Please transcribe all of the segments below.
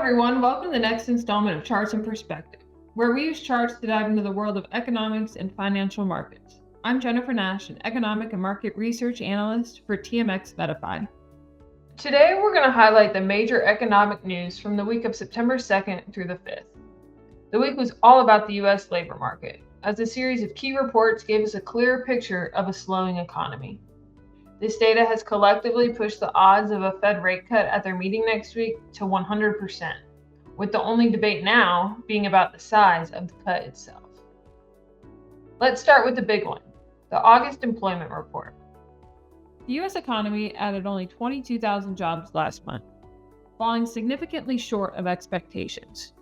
everyone, welcome to the next installment of Charts and Perspective, where we use charts to dive into the world of economics and financial markets. I'm Jennifer Nash, an economic and market research analyst for TMX VettaFi. Today, we're going to highlight the major economic news from the week of September 2nd through the 5th. The week was all about the U.S. labor market, as a series of key reports gave us a clearer picture of a slowing economy. This data has collectively pushed the odds of a Fed rate cut at their meeting next week to 100%, with the only debate now being about the size of the cut itself. Let's start with the big one, the August employment report. The U.S. economy added only 22,000 jobs last month, falling significantly short of expectations.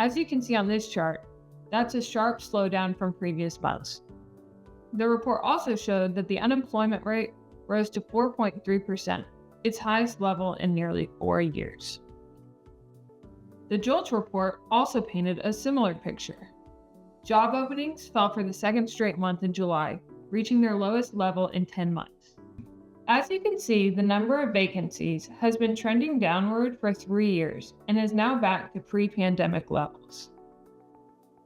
As you can see on this chart, that's a sharp slowdown from previous months. The report also showed that the unemployment rate rose to 4.3%, its highest level in nearly 4 years. The JOLTS report also painted a similar picture. Job openings fell for the second straight month in July, reaching their lowest level in 10 months. As you can see, the number of vacancies has been trending downward for 3 years and is now back to pre-pandemic levels.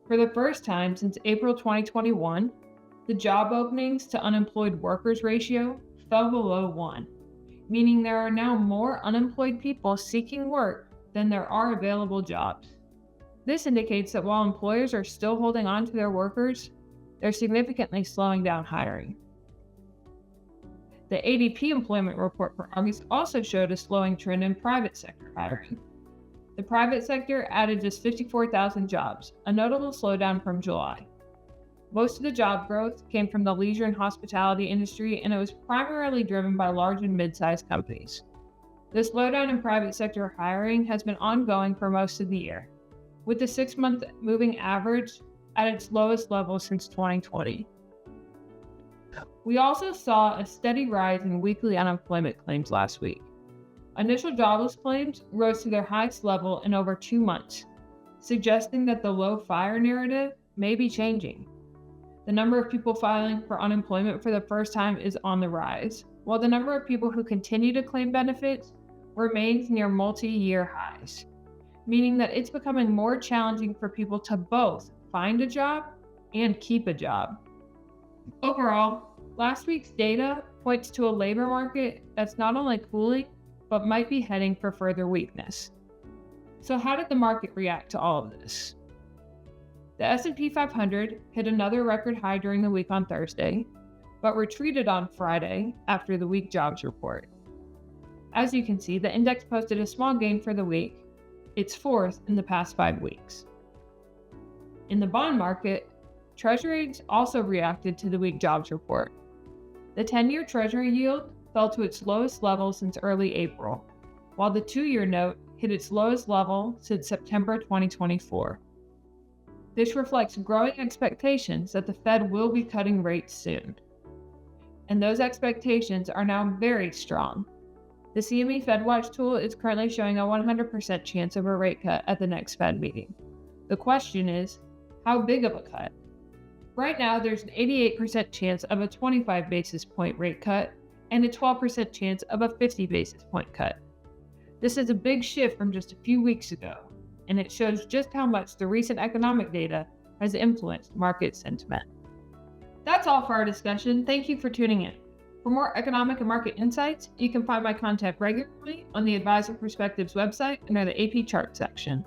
For the first time since April 2021, the job openings to unemployed workers ratio fell below 1, meaning there are now more unemployed people seeking work than there are available jobs. This indicates that while employers are still holding on to their workers, they're significantly slowing down hiring. The ADP employment report for August also showed a slowing trend in private sector hiring. The private sector added just 54,000 jobs, a notable slowdown from July. Most of the job growth came from the leisure and hospitality industry, and it was primarily driven by large and mid-sized companies. The slowdown in private sector hiring has been ongoing for most of the year, with the 6-month moving average at its lowest level since 2020. We also saw a steady rise in weekly unemployment claims last week. Initial jobless claims rose to their highest level in over 2 months, suggesting that the low fire narrative may be changing. The number of people filing for unemployment for the first time is on the rise, while the number of people who continue to claim benefits remains near multi-year highs, meaning that it's becoming more challenging for people to both find a job and keep a job. Overall, last week's data points to a labor market that's not only cooling, but might be heading for further weakness. So how did the market react to all of this? The S&P 500 hit another record high during the week on Thursday, but retreated on Friday after the weak jobs report. As you can see, the index posted a small gain for the week, its fourth in the past 5 weeks. In the bond market, Treasuries also reacted to the weak jobs report. The 10-year Treasury yield fell to its lowest level since early April, while the 2-year note hit its lowest level since September 2024. This reflects growing expectations that the Fed will be cutting rates soon. And those expectations are now very strong. The CME FedWatch tool is currently showing a 100% chance of a rate cut at the next Fed meeting. The question is, how big of a cut? Right now, there's an 88% chance of a 25 basis point rate cut and a 12% chance of a 50 basis point cut. This is a big shift from just a few weeks ago, and it shows just how much the recent economic data has influenced market sentiment. That's all for our discussion. Thank you for tuning in. For more economic and market insights, you can find my content regularly on the Advisor Perspectives website under the AP Chart section.